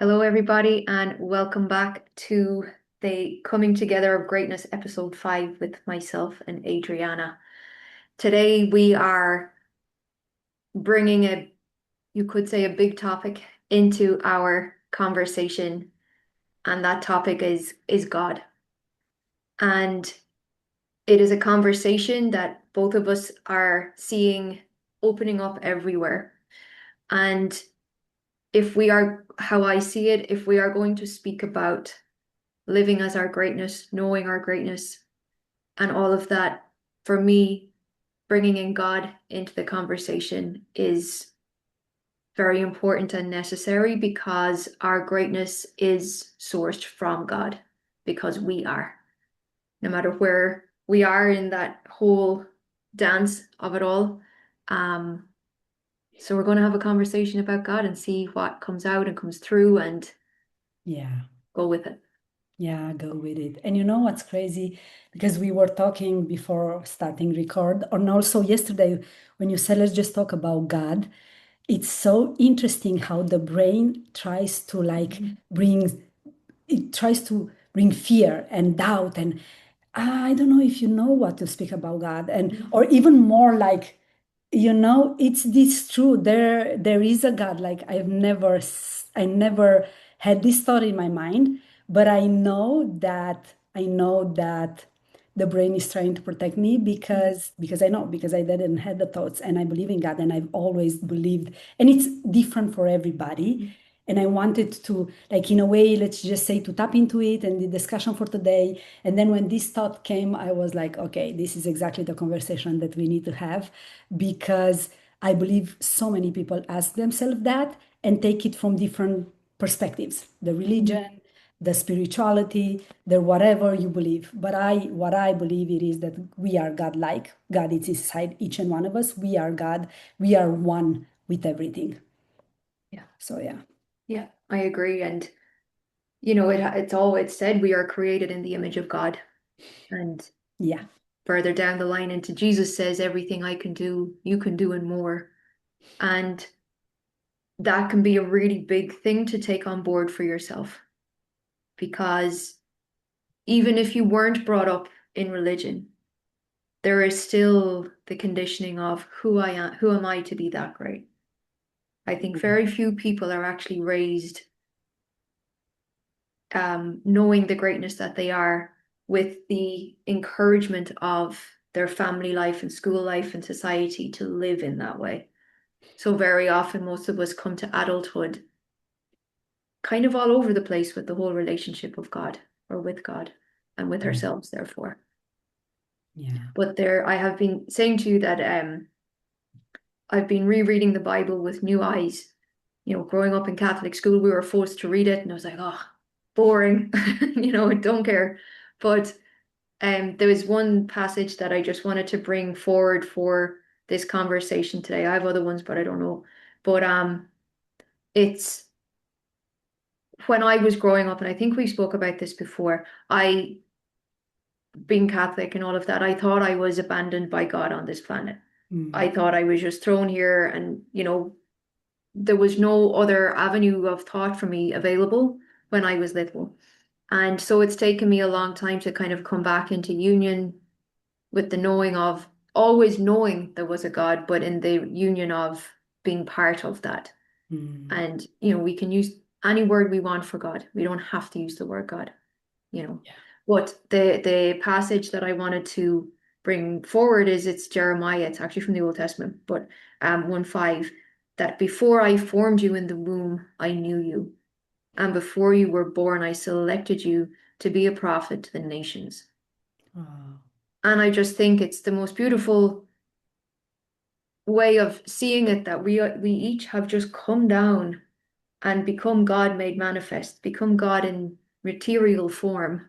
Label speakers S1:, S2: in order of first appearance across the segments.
S1: Hello, everybody, and welcome back to the Coming Together of Greatness, episode 5 with myself and Adriana. Today, we are bringing you could say, a big topic into our conversation, and that topic is God. And it is a conversation that both of us are seeing opening up everywhere. And how I see it, if we are going to speak about living as our greatness, knowing our greatness, and all of that, for me, bringing in God into the conversation is very important and necessary because our greatness is sourced from God, because we are. No matter where we are in that whole dance of it all. So we're going to have a conversation about God and see what comes out and comes through and
S2: Yeah,
S1: go with it.
S2: yeah, go with it. And you know what's crazy? Because we were talking before starting record, and also yesterday when you said let's just talk about God, it's so interesting how the brain tries to
S1: Mhm.
S2: bring it tries to bring fear and doubt and I don't know if you know what to speak about God and or even more it's this true there is a God. Like I never had this thought in my mind, but I know that the brain is trying to protect me because I know, because I didn't have the thoughts, and I believe in God, and I've always believed, and it's different for everybody. And I wanted to, like, in a way, let's just say, to tap into it and the discussion for today. And then when this thought came, I was like, okay, this is exactly the conversation that we need to have, because I believe so many people ask themselves that and take it from different perspectives: the
S1: Mhm.
S2: religion, the spirituality, the whatever you believe. But what I believe it is that we are God-like. God is inside each and one of us. We are God. We are one with everything.
S1: Yeah,
S2: So yeah,
S1: yeah, I agree. And it's said we are created in the image of God. And
S2: yeah,
S1: further down the line into Jesus says, everything I can do, you can do and more. And that can be a really big thing to take on board for yourself. Because even if you weren't brought up in religion, there is still the conditioning of who am I to be that great? I think very few people are actually raised knowing the greatness that they are with the encouragement of their family life and school life and society to live in that way. So very often, most of us come to adulthood kind of all over the place with the whole relationship of God or with God and with
S2: yeah,
S1: ourselves, therefore.
S2: yeah.
S1: But I have been saying to you that I've been rereading the Bible with new eyes. Growing up in Catholic school, we were forced to read it, and I was like, oh, boring. I don't care. But there was one passage that I just wanted to bring forward for this conversation today. I have other ones, but I don't know. But it's when I was growing up, and I think we spoke about this before. Being Catholic and all of that, I thought I was abandoned by God on this planet.
S2: Mm,
S1: I thought I was just thrown here, and there was no other avenue of thought for me available when I was little. And so it's taken me a long time to kind of come back into union with the knowing of always knowing there was a God, but in the union of being part of that.
S2: mm,
S1: And, we can use any word we want for God. We don't have to use the word God, you know.
S2: yeah.
S1: But the passage that I wanted to bring forward is it's Jeremiah. It's actually from the Old Testament, but 1:5, that before I formed you in the womb, I knew you. And before you were born, I selected you to be a prophet to the nations.
S2: Oh,
S1: And I just think it's the most beautiful way of seeing it that we each have just come down and become God made manifest, become God in material form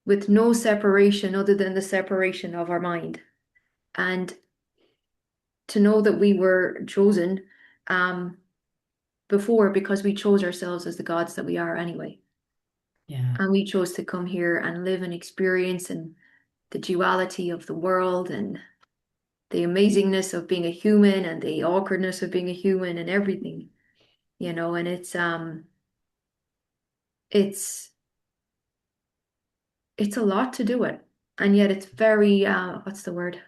S1: with no separation other than the separation of our mind. And to know that we were chosen um, before because we chose ourselves as the gods that we are anyway.
S2: yeah.
S1: And we chose to come here and live and experience and the duality of the world and the amazingness of being a human and the awkwardness of being a human and everything, and it's it's it's a lot to do it. And yet it's very what's the word?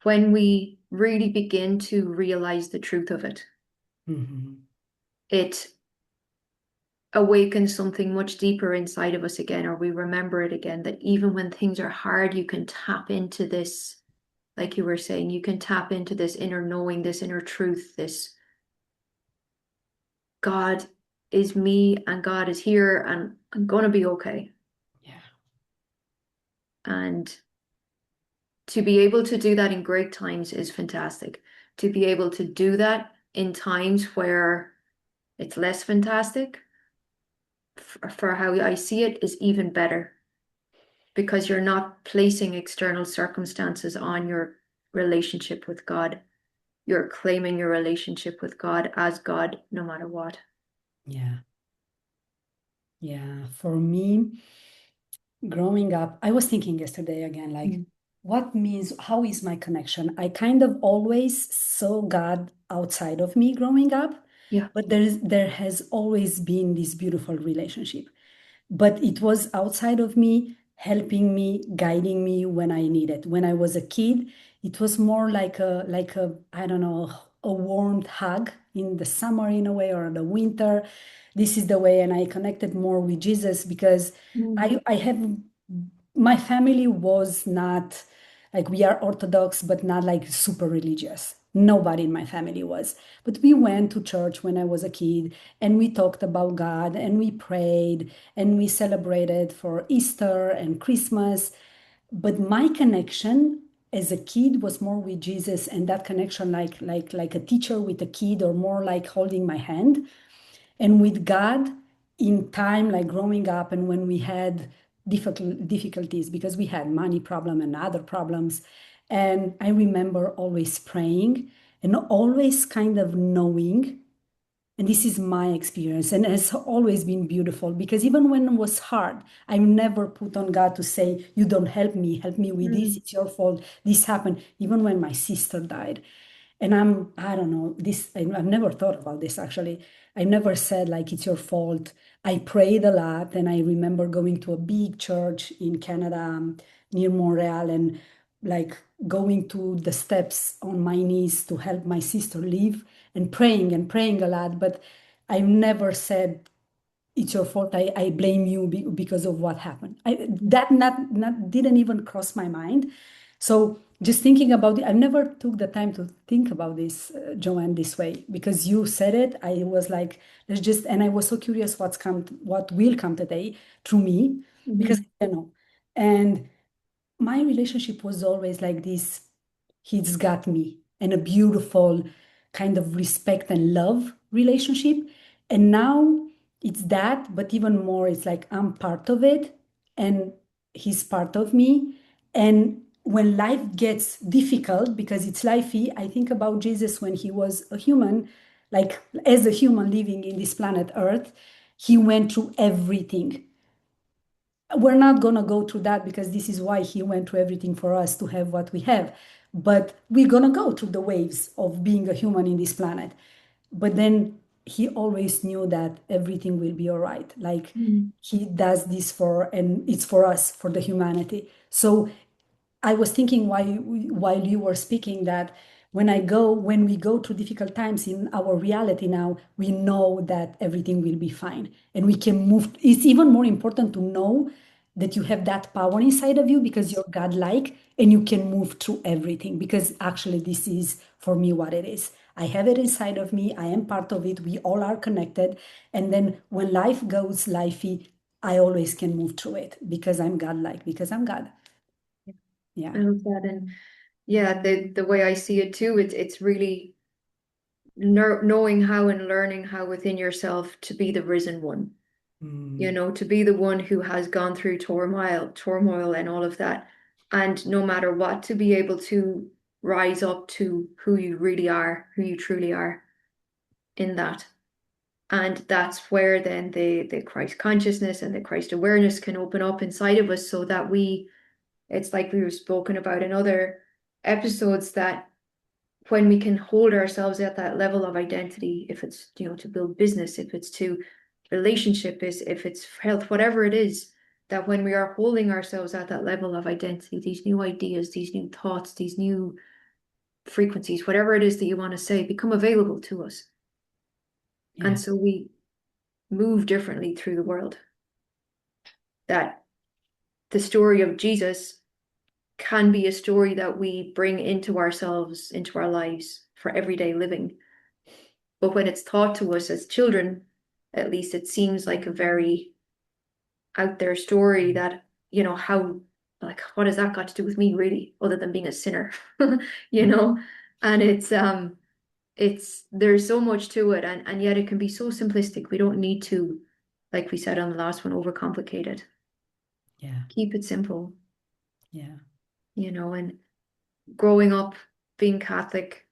S1: When we really begin to realize the truth of it,
S2: Mhm.
S1: it awakens something much deeper inside of us again, or we remember it again, that even when things are hard, you can tap into this, like you were saying, you can tap into this inner knowing, this inner truth, this God is me and God is here and I'm gonna be okay.
S2: Yeah.
S1: And to be able to do that in great times is fantastic. To be able to do that in times where it's less fantastic, for how I see it, is even better because you're not placing external circumstances on your relationship with God. You're claiming your relationship with God as God no matter what.
S2: Yeah. Yeah. For me, growing up, I was thinking yesterday again, like,
S1: Mm.
S2: what means, how is my connection? I kind of always saw God outside of me growing up,
S1: Yeah.
S2: but there has always been this beautiful relationship. But it was outside of me, helping me, guiding me when I needed. When I was a kid, it was more like a I don't know, a warm hug in the summer in a way or the winter. This is the way, and I connected more with Jesus because
S1: Mm.
S2: I have my family was not like we are Orthodox, but not like super religious. Nobody in my family was. But we went to church when I was a kid and we talked about God and we prayed and we celebrated for Easter and Christmas. But my connection as a kid was more with Jesus and that connection like a teacher with a kid or more like holding my hand and with God in time, like growing up, and when we had difficulties because we had money problem and other problems, and I remember always praying and always kind of knowing. And this is my experience, and has always been beautiful because even when it was hard, I never put on God to say, "You don't help me with this,
S1: Mm.
S2: it's your fault, this happened." Even when my sister died, and I don't know, this, I've never thought about this actually. I never said like it's your fault. I prayed a lot, and I remember going to a big church in Canada near Montreal and like going to the steps on my knees to help my sister live and praying a lot. But I never said it's your fault. I blame you because of what happened. That not didn't even cross my mind. So just thinking about it, I never took the time to think about this, Joanne, this way because you said it. I was like, let's just, and I was so curious what will come today through me because
S1: Mhm.
S2: I don't know. And my relationship was always like this. He's got me, and a beautiful kind of respect and love relationship. And now it's that, but even more, it's like I'm part of it and he's part of me. And when life gets difficult, because it's lifey, I think about Jesus when he was a human, like as a human living in this planet Earth, he went through everything. We're not going to go through that because this is why he went through everything for us to have what we have. But we're going to go through the waves of being a human in this planet. But then he always knew that everything will be all right. Like
S1: Mm.
S2: he does this for, and it's for us, for the humanity. So I was thinking while you were speaking that when we go through difficult times in our reality now, we know that everything will be fine and we can move. It's even more important to know that you have that power inside of you because you're godlike and you can move through everything because actually this is for me what it is. I have it inside of me. I am part of it. We all are connected. And then when life goes lifey, I always can move through it because I'm godlike, because I'm God.
S1: I
S2: Yeah.
S1: love that. And yeah, the way I see it too, it's really knowing how and learning how within yourself to be the risen one,
S2: Mm,
S1: to be the one who has gone through turmoil and all of that. And no matter what, to be able to rise up to who you really are, who you truly are in that. And that's where then the Christ consciousness and the Christ awareness can open up inside of us so that it's like we were spoken about in other episodes, that when we can hold ourselves at that level of identity, if it's, to build business, if it's to relationship, is if it's health, whatever it is, that when we are holding ourselves at that level of identity, these new ideas, these new thoughts, these new frequencies, whatever it is that you want to say, become available to us. And
S2: Yeah.
S1: so we move differently through the world. That the story of Jesus can be a story that we bring into ourselves, into our lives for everyday living. But when it's taught to us as children, at least it seems like a very out there story that, how, like, what has that got to do with me really, other than being a sinner, you know? And there's so much to it, and yet it can be so simplistic. We don't need to, like we said on the last one, overcomplicate it.
S2: Yeah.
S1: Keep it simple,
S2: Yeah.
S1: and growing up being Catholic,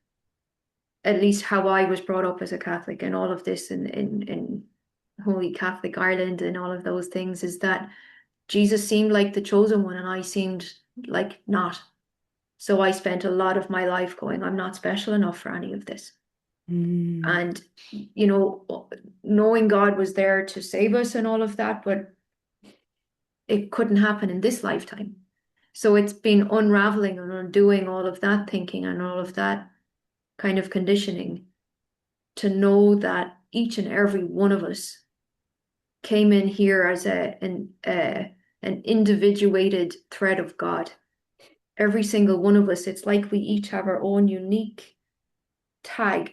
S1: at least how I was brought up as a Catholic and all of this in Holy Catholic Ireland and all of those things, is that Jesus seemed like the chosen one and I seemed like not. So I spent a lot of my life going, I'm not special enough for any of this.
S2: Mm.
S1: And, knowing God was there to save us and all of that, but it couldn't happen in this lifetime. So it's been unraveling and undoing all of that thinking and all of that kind of conditioning to know that each and every one of us came in here as an individuated thread of God. Every single one of us, it's like we each have our own unique tag.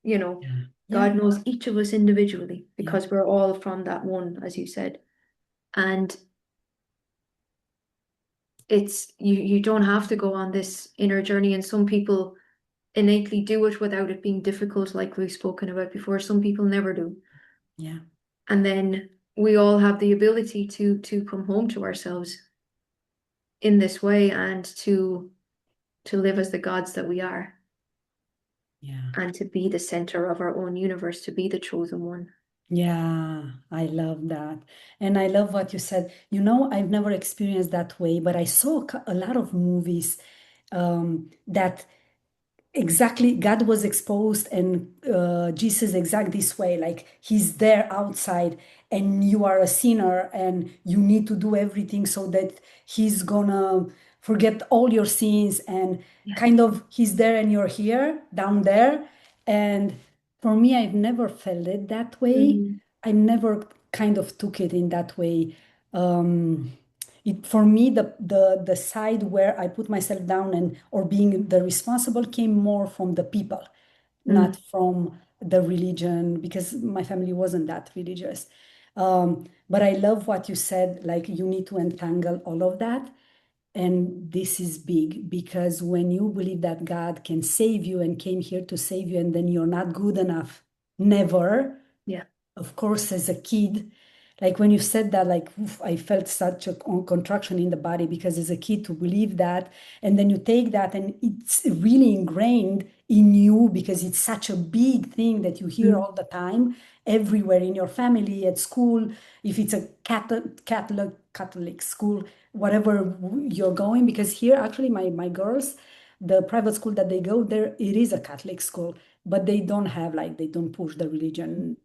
S1: You know,
S2: Yeah. Yeah.
S1: God knows each of us individually
S2: Yeah.
S1: because we're all from that one, as you said. And it's you don't have to go on this inner journey. And some people innately do it without it being difficult, like we've spoken about before. Some people never do.
S2: Yeah.
S1: And then we all have the ability to come home to ourselves in this way and to live as the gods that we are
S2: Yeah.
S1: and to be the center of our own universe, to be the chosen one.
S2: Yeah, I love that. And I love what you said. I've never experienced that way, but I saw a lot of movies that exactly God was exposed and Jesus exact this way, like he's there outside and you are a sinner and you need to do everything so that he's gonna forget all your sins and
S1: Yeah.
S2: kind of he's there and you're here down there. And for me, I've never felt it that way.
S1: Mhm.
S2: I never kind of took it in that way. Um, for me, the side where I put myself down and or being the responsible came more from the people, not
S1: Mm.
S2: from the religion, because my family wasn't that religious. But I love what you said, like you need to untangle all of that. And this is big because when you believe that God can save you and came here to save you, and then you're not good enough, never,
S1: Yeah.
S2: of course, as a kid, like when you said that, like oof, I felt such a contraction in the body because as a kid to believe that, and then you take that and it's really ingrained in you because it's such a big thing that you hear
S1: Mm.
S2: all the time, everywhere in your family, at school, if it's a Catholic school, whatever you're going, because here actually my girls, the private school that they go there, it is a Catholic school, but they don't have like they don't push the religion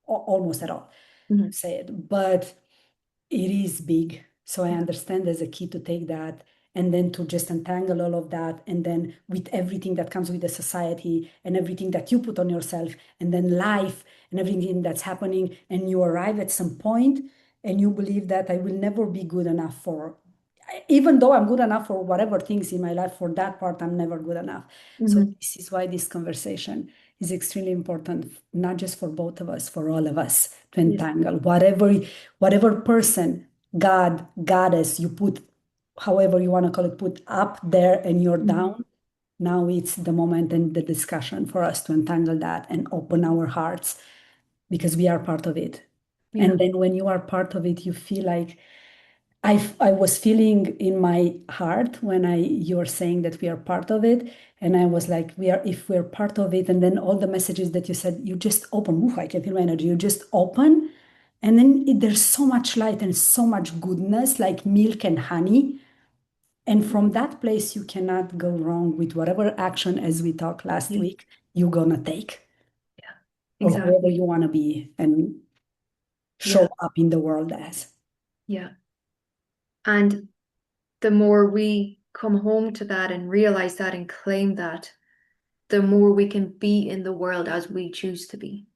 S2: almost at all,
S1: Mhm.
S2: say it, but it is big. So I
S1: Yeah.
S2: understand as a kid to take that and then to just untangle all of that. And then with everything that comes with the society and everything that you put on yourself, and then life and everything that's happening, and you arrive at some point and you believe that I will never be good enough for, even though I'm good enough for whatever things in my life, for that part, I'm never good enough. So
S1: Mhm.
S2: this is why this conversation is extremely important, not just for both of us, for all of us to
S1: Yes.
S2: entangle whatever person, God, goddess you put, however you want to call it, put up there and you're
S1: Mhm.
S2: down. Now it's the moment and the discussion for us to untangle that and open our hearts because we are part of it.
S1: Yeah.
S2: And then when you are part of it, you feel like I was feeling in my heart when you were saying that we are part of it, and I was like, we are if we're part of it, and then all the messages that you said, you just open. Oof, I can feel my energy. You just open, and then there's so much light and so much goodness, like milk and honey, And from that place, you cannot go wrong with whatever action, as we talked last
S1: Yeah.
S2: week, you're gonna take,
S1: Yeah.
S2: or whoever
S1: Exactly.
S2: you want to be and show
S1: Yeah.
S2: up in the world as.
S1: Yeah. And the more we come home to that and realize that and claim that, the more we can be in the world as we choose to be,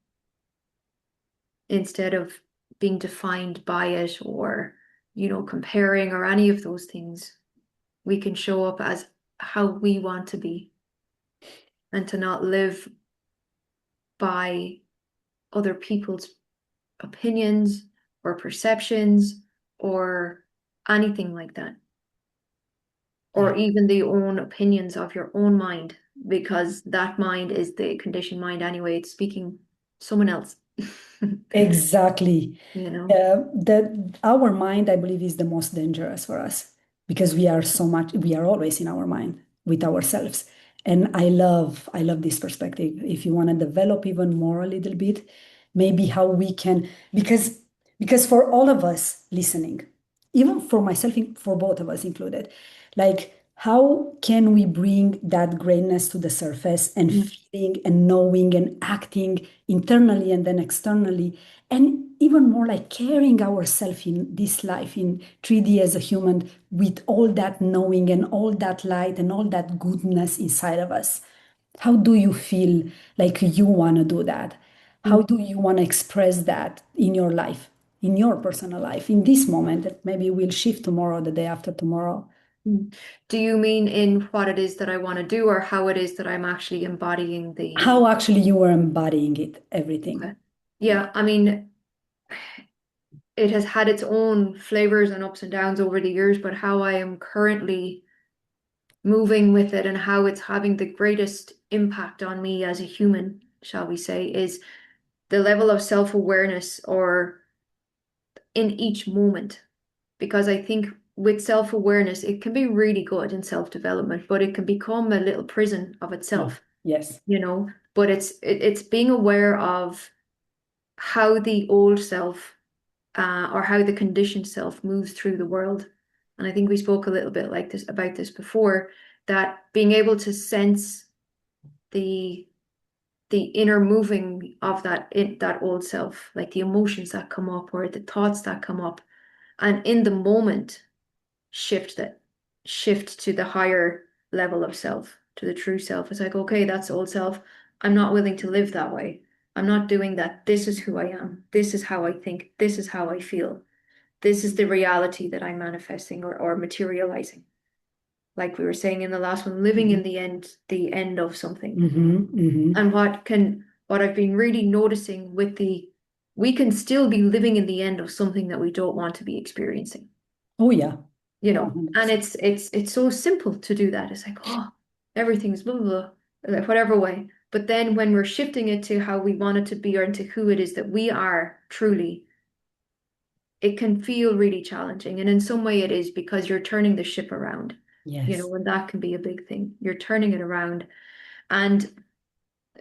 S1: instead of being defined by it or, comparing or any of those things. We can show up as how we want to be and to not live by other people's opinions or perceptions or anything like that,
S2: Yeah,
S1: or even the own opinions of your own mind, because that mind is the conditioned mind anyway. It's speaking someone else.
S2: exactly.
S1: You know?
S2: That our mind, I believe, is the most dangerous for us because we are always in our mind with ourselves. And I love this perspective. If you want to develop even more a little bit, maybe how we can, because for all of us listening, even for myself, for both of us included, like how can we bring that greatness to the surface and
S1: Mm,
S2: feeling and knowing and acting internally and then externally, and even more like carrying ourselves in this life in 3D as a human with all that knowing and all that light and all that goodness inside of us. How do you feel like you want to do that? How
S1: mm,
S2: do you want to express that in your life, in your personal life, in this moment that maybe will shift tomorrow, the day after tomorrow?
S1: mm. Do you mean in what it is that I want to do, or how it is that I'm actually embodying the?
S2: How actually you are embodying it, everything.
S1: Okay.
S2: Yeah.
S1: Yeah, I mean, it has had its own flavors and ups and downs over the years, but how I am currently moving with it and how it's having the greatest impact on me as a human, shall we say, is the level of self-awareness or in each moment. Because I think with self-awareness, it can be really good in self-development, but it can become a little prison of
S2: Mm.
S1: itself,
S2: Yes.
S1: But it's being aware of how the old self or how the conditioned self moves through the world. And I think we spoke a little bit like this about this before, that being able to sense the inner moving of that old self, like the emotions that come up or the thoughts that come up, and in the moment shift to the higher level of self, to the true self. It's like, okay, that's old self. I'm not willing to live that way. I'm not doing that. This is who I am. This is how I think. This is how I feel. This is the reality that I'm manifesting or materializing. Like we were saying in the last one, living in
S2: Mhm.
S1: the end of something.
S2: Mhm. Mhm.
S1: And what I've been really noticing with we can still be living in the end of something that we don't want to be experiencing,
S2: Oh yeah,
S1: and
S2: 100%.
S1: it's so simple to do that. It's like, oh, everything's blah, blah, blah, like whatever way. But then when we're shifting it to how we want it to be or into who it is that we are truly, it can feel really challenging. And in some way it is because you're turning the ship around,
S2: Yes.
S1: and that can be a big thing. You're turning it around. And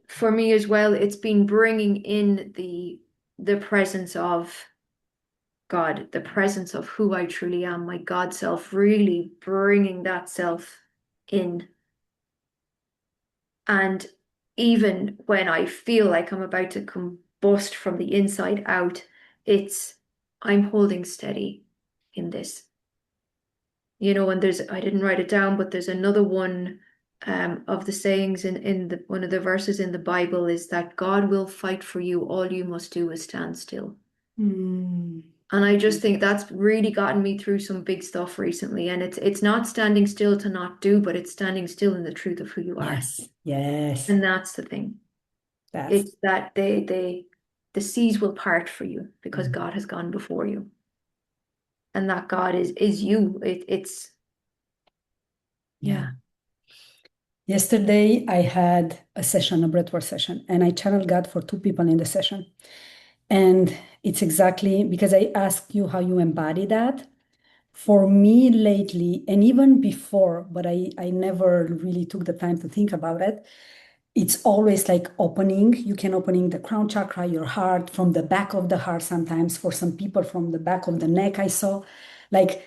S1: for me as well, it's been bringing in the presence of God, the presence of who I truly am, my God self, really bringing that self in. And even when I feel like I'm about to combust from the inside out, it's I'm holding steady in this. And I didn't write it down, but there's another one of the sayings in one of the verses in the Bible is that God will fight for you. All you must do is stand still.
S2: Mm.
S1: And I just think that's really gotten me through some big stuff recently. And it's not standing still to not do, but it's standing still in the truth of who you are.
S2: Yes. Yes.
S1: And that's the thing.
S2: That's
S1: It's that the seas will part for you because
S2: Mhm.
S1: God has gone before you. And that God is you. It's
S2: Yeah.
S1: yeah.
S2: Yesterday I had a session, a breathwork session, and I channeled God for two people in the session. And it's exactly because I asked you how you embody that. For me lately, and even before, but I never really took the time to think about it. It's always like opening. You can opening the crown chakra, your heart, from the back of the heart sometimes, for some people from the back of the neck I saw. Like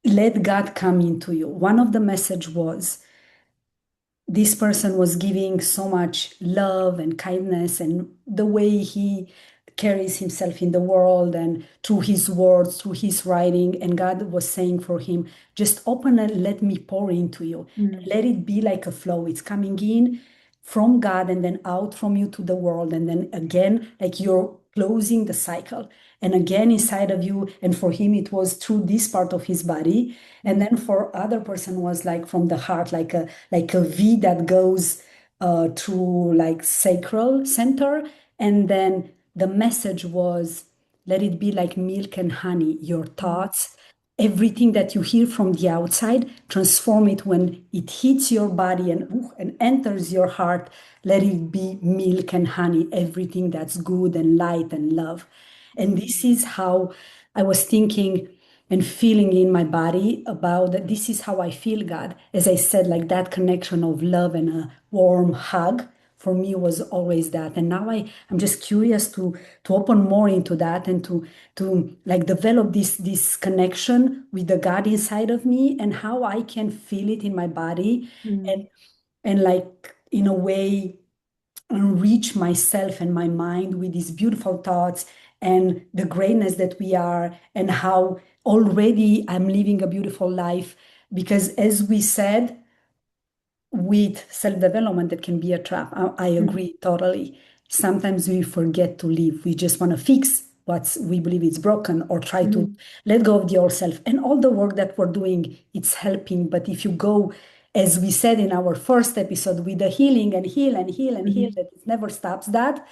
S2: let God come into you. One of the message was this person was giving so much love and kindness, and the way he carries himself in the world and through his words, through his writing. And God was saying for him, just open and let me pour into you.
S1: Mm,
S2: Let it be like a flow. It's coming in from God and then out from you to the world. And then again, like you're closing the cycle. And again inside of you. And for him, it was through this part of his body. And
S1: mm,
S2: then for other person was like from the heart, like a V that goes through like sacral center. And then the message was, let it be like milk and honey, your
S1: mm,
S2: thoughts, everything that you hear from the outside, transform it when it hits your body and, ooh, and enters your heart. Let it be milk and honey, everything that's good and light and love. And this
S1: mm,
S2: is how I was thinking and feeling in my body about that. This is how I feel God. As I said, like that connection of love and a warm hug for me was always that. And now I'm just curious to open more into that and to like develop this connection with the God inside of me and how I can feel it in my body
S1: mm,
S2: and like in a way enrich myself and my mind with these beautiful thoughts and the greatness that we are and how already I'm living a beautiful life. Because as we said, with self-development, that can be a trap. I
S1: mm,
S2: agree totally. Sometimes we forget to live. We just want to fix what we believe is broken or try to
S1: mm,
S2: let go of the old self. And all the work that we're doing, it's helping. But if you go, as we said in our first episode, with the healing and heal and heal and heal,
S1: mm.
S2: that it never stops, that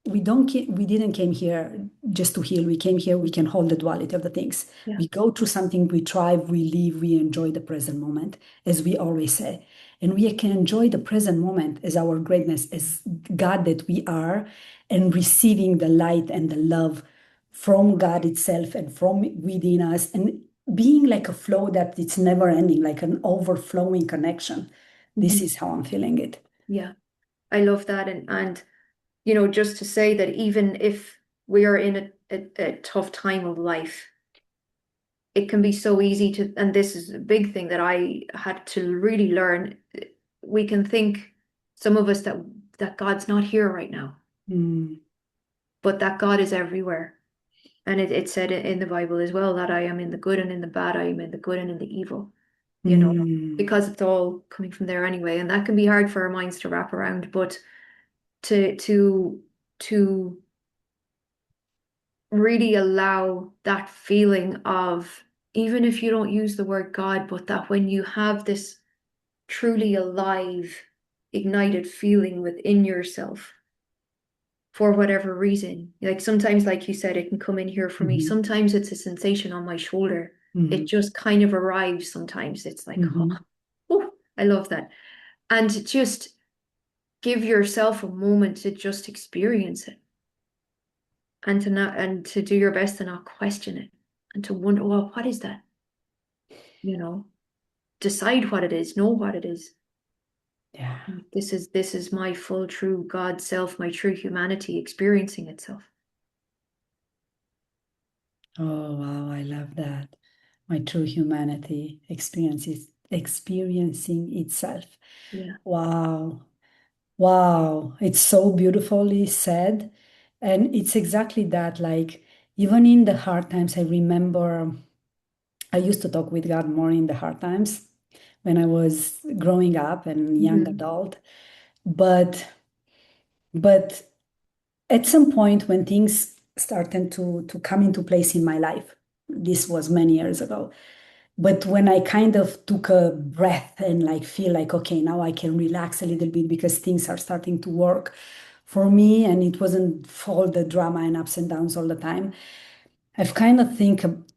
S2: we didn't came here just to heal. We came here, we can hold the duality of the things.
S1: Yeah.
S2: We go through something, we thrive, we live, we enjoy the present moment, as we always say. And we can enjoy the present moment as our greatness, as God that we are, and receiving the light and the love from God itself and from within us, and being like a flow that it's never ending, like an overflowing connection. This
S1: Mhm.
S2: is how I'm feeling it.
S1: Yeah. I love that. And you know, just to say that even if we are in a tough time of life, it can be so easy to, and this is a big thing that I had to really learn. We can think, some of us, that God's not here right now,
S2: Mm,
S1: but that God is everywhere. And it said in the Bible as well that I am in the good and in the bad, I am in the good and in the evil, you know,
S2: mm,
S1: because it's all coming from there anyway. And that can be hard for our minds to wrap around, but to to to really allow that feeling of, even if you don't use the word God, but that when you have this truly alive, ignited feeling within yourself for whatever reason, like sometimes, like you said, it can come in here for me.
S2: mhm,
S1: Sometimes it's a sensation on my shoulder. It
S2: mhm,
S1: just kind of arrives sometimes. It's like, oh,
S2: mhm.
S1: oh, I love that. And to just give yourself a moment to just experience it and to not, and to do your best to not question it and to wonder, well, what is that? You know, decide what it is, know what it is.
S2: Yeah.
S1: This is my full true God self, my true humanity experiencing itself.
S2: Oh, wow, I love that. My true humanity experiences experiencing itself.
S1: Yeah.
S2: Wow. Wow. It's so beautifully said. And it's exactly that. Like, even in the hard times, I remember I used to talk with God more in the hard times when I was growing up and young
S1: Hmm.
S2: adult. But but at some point when things started to come into place in my life, this was many years ago. But when I kind of took a breath and like feel like, okay, now I can relax a little bit because things are starting to work for me and it wasn't all the drama and ups and downs all the time. I've kind of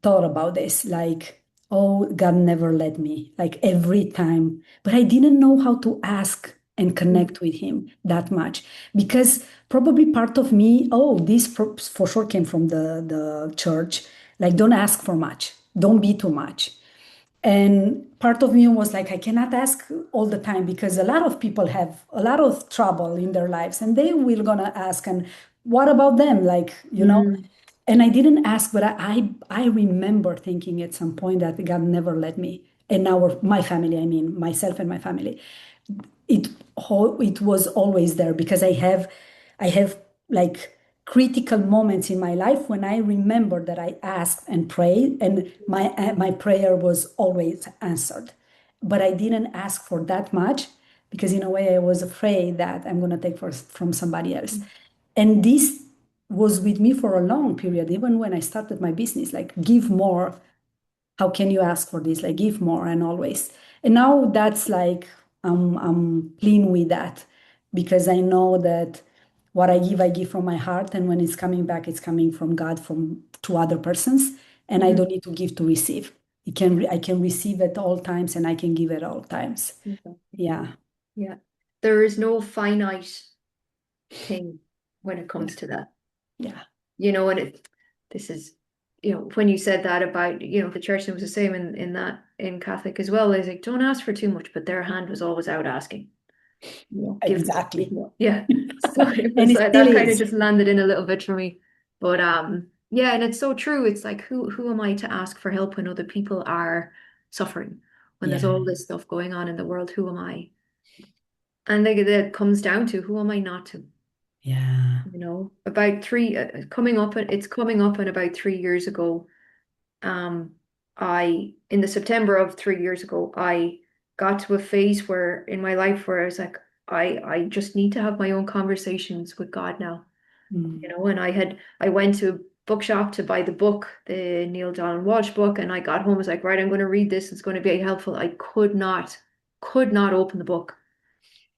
S2: thought about this, like, oh, God never let me, like every time. But I didn't know how to ask and connect with Him that much because probably part of me, oh, this for sure came from the church. Like, don't ask for much, don't be too much. And part of me was like, I cannot ask all the time because a lot of people have a lot of trouble in their lives and they will gonna ask, and what about them? Like,
S1: Mm.
S2: and I didn't ask, but I remember thinking at some point that God never let me, and my family, I mean myself and my family, it was always there because I have like critical moments in my life when I remember that I asked and prayed, and my prayer was always answered. But I didn't ask for that much because in a way I was afraid that I'm going to take from somebody else. And this was with me for a long period, even when I started my business, like give more. How can you ask for this? Like give more and always. And now that's like I'm clean with that because I know that what I give from my heart, and when it's coming back, it's coming from God, from to other persons, and I
S1: Mhm.
S2: don't need to give to receive. I can receive at all times, and I can give at all times.
S1: Exactly.
S2: Yeah,
S1: Yeah. There is no finite thing when it
S2: yeah,
S1: comes to that.
S2: yeah,
S1: And this is, when you said that about, the church, and it was the same in that in Catholic as well, is like, don't ask for too much, but their hand was always out asking, give more, give
S2: exactly.
S1: more. Yeah. So it
S2: And
S1: was
S2: it
S1: like
S2: still
S1: that kind of
S2: is.
S1: just landed in a little bit for me. But yeah, and it's so true. It's like who am I to ask for help when other people are suffering? When there's all
S2: Yeah,
S1: this stuff going on in the world, who am I? And like that comes down to who am I not to?
S2: yeah.
S1: About coming up, it's coming up in about 3 years ago. Um, in the September of 3 years ago, I got to a phase where in my life where I was like, I just need to have my own conversations with God now,
S2: Mm,
S1: and I went to a bookshop to buy the book, the Neil Donald Walsh book, and I got home, I was like, right, I'm going to read this, it's going to be helpful. I could not open the book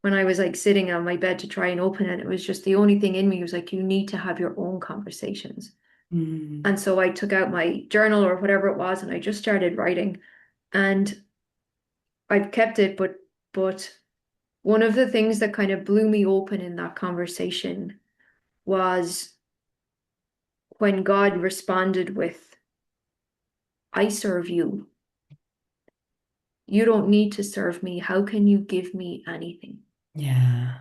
S1: when I was like sitting on my bed to try and open it. It was just the only thing in me was like, you need to have your own conversations.
S2: mm,
S1: And so I took out my journal or whatever it was and I just started writing. And I've kept it, but one of the things that kind of blew me open in that conversation was when God responded with, I serve you. You don't need to serve me. How can you give me anything?
S2: yeah,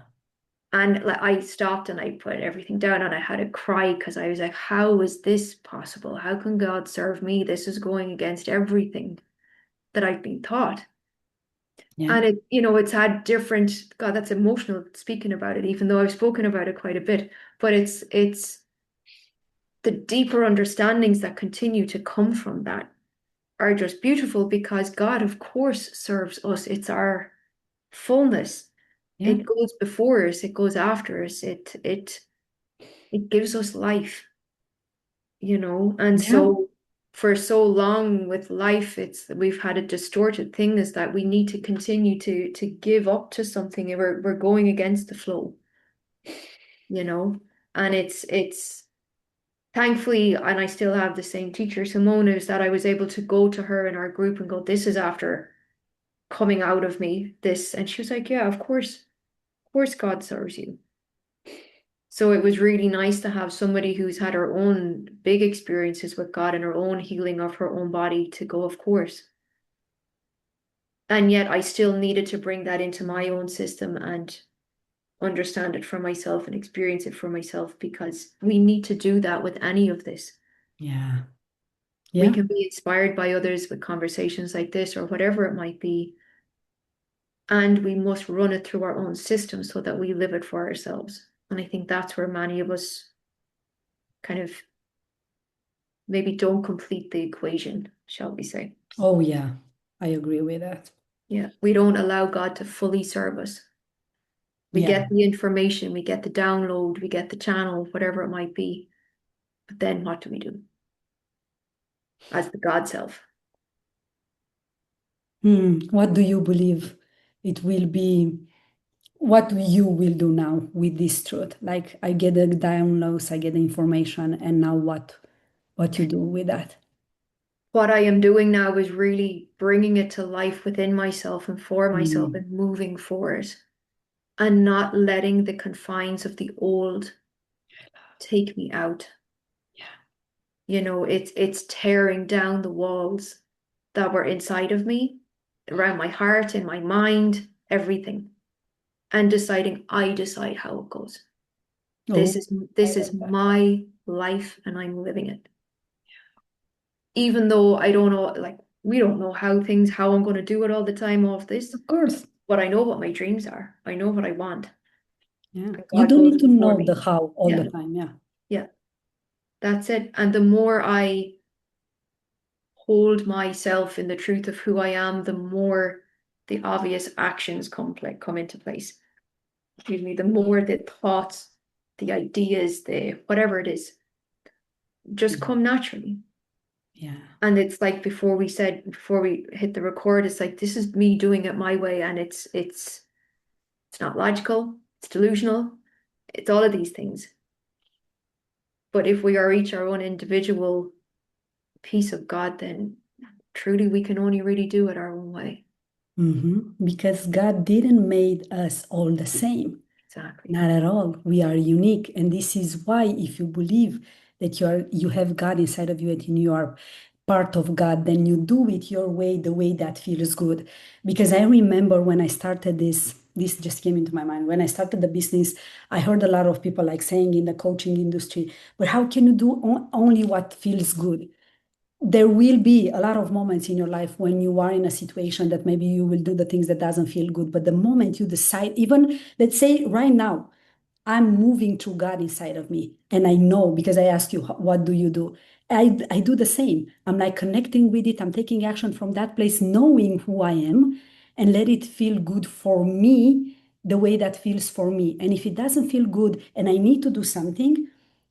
S1: And like I stopped and I put everything down and I had to cry because I was like, how is this possible? How can God serve me? This is going against everything that I've been taught.
S2: yeah,
S1: And it's had different, God, that's emotional speaking about it, even though I've spoken about it quite a bit. But it's the deeper understandings that continue to come from that are just beautiful because God, of course, serves us. It's our fullness.
S2: yeah,
S1: It goes before us, it goes after us, it gives us life. And
S2: yeah,
S1: so for so long with life, we've had a distorted thing is that we need to continue to give up to something and we're going against the flow, you know. And it's thankfully, and I still have the same teacher, Simona, is that I was able to go to her in our group and go, this is after coming out of me, this. And she was like, yeah, of course God serves you. So it was really nice to have somebody who's had her own big experiences with God and her own healing of her own body to go, of course. And yet I still needed to bring that into my own system and understand it for myself and experience it for myself because we need to do that with any of this.
S2: yeah,
S1: We
S2: yeah.
S1: can be inspired by others with conversations like this or whatever it might be. And we must run it through our own system so that we live it for ourselves. And I think that's where many of us kind of maybe don't complete the equation, shall we say.
S2: Oh, yeah, I agree with that.
S1: Yeah, we don't allow God to fully serve us. We
S2: Yeah.
S1: get the information, we get the download, we get the channel, whatever it might be. But then what do we do as the God self?
S2: What do you believe it will be? What you will do now with this truth? Like I get the downloads, I get the information, and now what? What you do with that?
S1: What I am doing now is really bringing it to life within myself and for myself
S2: Mm,
S1: and moving forward and not letting the confines of the old take me out.
S2: yeah.
S1: It's tearing down the walls that were inside of me, around my heart, in my mind, everything, and deciding I decide how it goes.
S2: Oh,
S1: This is
S2: I
S1: this is
S2: love that.
S1: my life and I'm living it. Even though I don't know, like, we don't know how I'm going to do it all the time, all of this,
S2: Of course.
S1: but I know what my dreams are. I know what I want.
S2: Yeah.
S1: And
S2: You
S1: God
S2: don't
S1: goes
S2: need to
S1: before
S2: know the
S1: me.
S2: how all
S1: Yeah.
S2: the time. Yeah.
S1: Yeah. That's it. And the more I hold myself in the truth of who I am, the more the obvious actions come into place. Excuse me, the more the thoughts, the ideas, the whatever it is, just
S2: Yeah.
S1: come naturally.
S2: Yeah.
S1: And it's like before we hit the record, it's like this is me doing it my way, and it's not logical, it's delusional, it's all of these things. But if we are each our own individual piece of God, then truly we can only really do it our own way.
S2: Because God didn't made us all the same.
S1: Exactly.
S2: Not at all. We are unique. And this is why if you believe that you have God inside of you and you are part of God, then you do it your way, the way that feels good. Because I remember when I started this just came into my mind. When I started the business, I heard a lot of people like saying in the coaching industry, but how can you do only what feels good? There will be a lot of moments in your life when you are in a situation that maybe you will do the things that doesn't feel good, but the moment you decide, even let's say right now, I'm moving through God inside of me, and I know because I asked you what do you do. I do the same. I'm like connecting with it. I'm taking action from that place, knowing who I am, and let it feel good for me the way that feels for me. And if it doesn't feel good and I need to do something,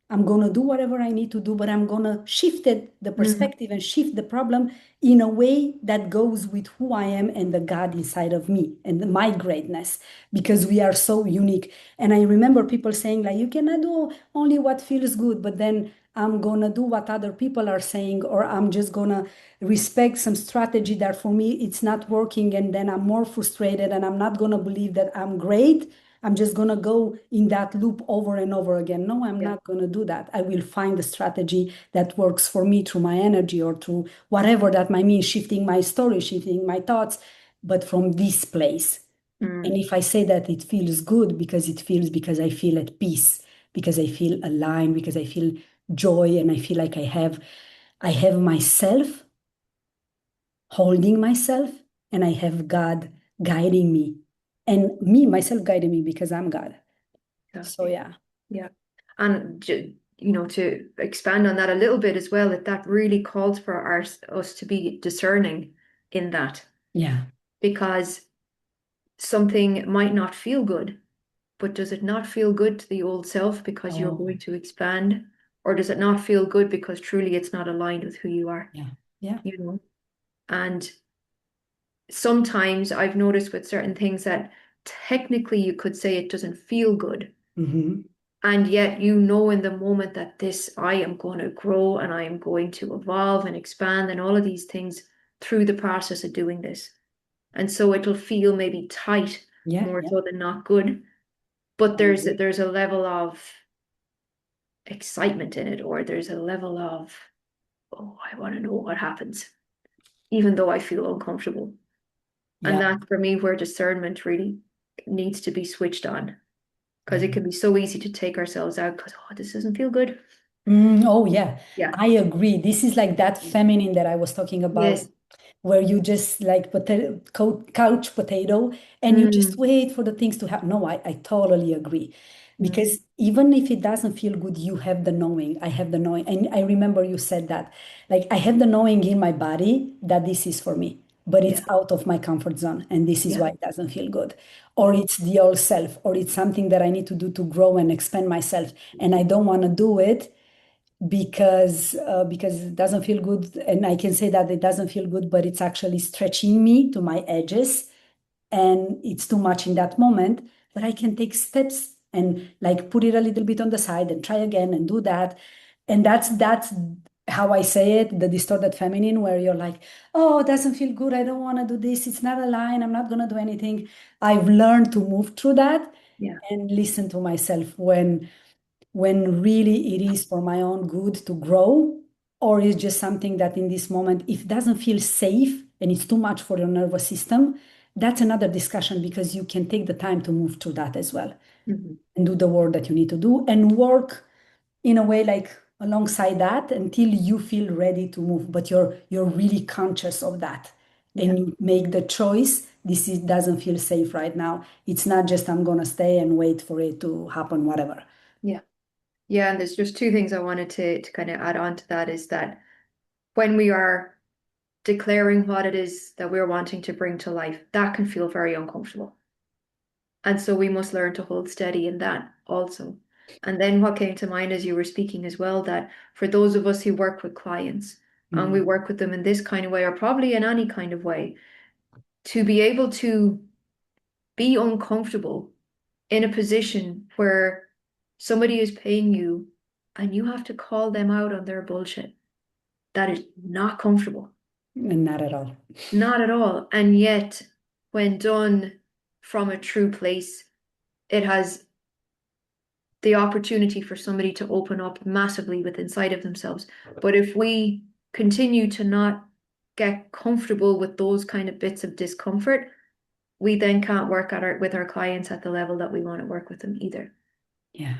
S2: I'm going to do whatever I need to do, but I'm going to shift it, the
S1: Mm,
S2: perspective and shift the problem in a way that goes with who I am and the God inside of me and my greatness, because we are so unique. And I remember people saying, like, you cannot do only what feels good, but then I'm going to do what other people are saying, or I'm just going to respect some strategy that for me it's not working. And then I'm more frustrated and I'm not going to believe that I'm great. I'm just going to go in that loop over and over again. No, I'm
S1: yeah.
S2: not going to do that. I will find the strategy that works for me through my energy or through whatever that might mean, shifting my story, shifting my thoughts, but from this place. And
S1: Mm,
S2: if I say that it feels good because I feel at peace, because I feel aligned, because I feel joy, and I feel like I have myself holding myself, and I have God guiding me, and me myself guiding me because I'm God. So
S1: exactly.
S2: yeah.
S1: Yeah. And to expand on that a little bit as well, that really calls for us to be discerning in that,
S2: Yeah.
S1: because something might not feel good, but does it not feel good to the old self because you're
S2: Oh,
S1: going to expand? Or does it not feel good because truly it's not aligned with who you are,
S2: yeah. Yeah.
S1: you know? And sometimes I've noticed with certain things that technically you could say it doesn't feel good.
S2: Mm-hmm.
S1: And yet, in the moment that I am going to grow and I am going to evolve and expand and all of these things through the process of doing this. And so it'll feel maybe tight
S2: Yeah.
S1: more
S2: Yeah.
S1: so than not good. But
S2: I agree.
S1: there's a level of excitement in it, or there's a level of, oh, I want to know what happens, even though I feel uncomfortable. And
S2: Yeah.
S1: that's for me where discernment really needs to be switched on, because
S2: Yeah.
S1: it can be so easy to take ourselves out because, oh, this doesn't feel good.
S2: Oh, yeah.
S1: Yeah.
S2: I agree. This is like that feminine that I was talking about,
S1: Yes.
S2: where you just like couch potato and you just
S1: Mm,
S2: wait for the things to happen. No, I totally agree.
S1: mm,
S2: Because even if it doesn't feel good, you have the knowing. I have the knowing. And I remember you said that. Like, I have the knowing in my body that this is for me, but it's
S1: yeah.
S2: out of my comfort zone. And this is
S1: Yeah.
S2: why it doesn't feel good. Or
S1: Yeah.
S2: it's the old self, or it's something that I need to do to grow and expand myself. And I don't want to do it because it doesn't feel good, and I can say that it doesn't feel good, but it's actually stretching me to my edges, and it's too much in that moment. But I can take steps and like put it a little bit on the side and try again and do that. And that's how I say it, the distorted feminine, where you're like, oh, it doesn't feel good, I don't want to do this, it's not a line, I'm not going to do anything. I've learned to move through that
S1: Yeah.
S2: and listen to myself when really it is for my own good to grow, or it's just something that in this moment, if it doesn't feel safe and it's too much for your nervous system, that's another discussion, because you can take the time to move through that as well
S1: Mhm.
S2: and do the work that you need to do and work in a way like alongside that until you feel ready to move, but you're really conscious of that
S1: Yeah.
S2: and you make the choice. Doesn't feel safe right now. It's not just I'm gonna stay and wait for it to happen, whatever.
S1: Yeah. Yeah. And there's just two things I wanted to kind of add on to that is that when we are declaring what it is that we're wanting to bring to life, that can feel very uncomfortable. And so we must learn to hold steady in that also. And then what came to mind as you were speaking as well, that for those of us who work with clients and we
S2: Mm.
S1: work with them in this kind of way, or probably in any kind of way, to be able to be uncomfortable in a position where somebody is paying you and you have to call them out on their bullshit, that is not comfortable.
S2: Not at all.
S1: Not at all. And yet, when done from a true place, it has the opportunity for somebody to open up massively with inside of themselves. But if we continue to not get comfortable with those kind of bits of discomfort, we then can't work with our clients at the level that we want to work with them either.
S2: Yeah.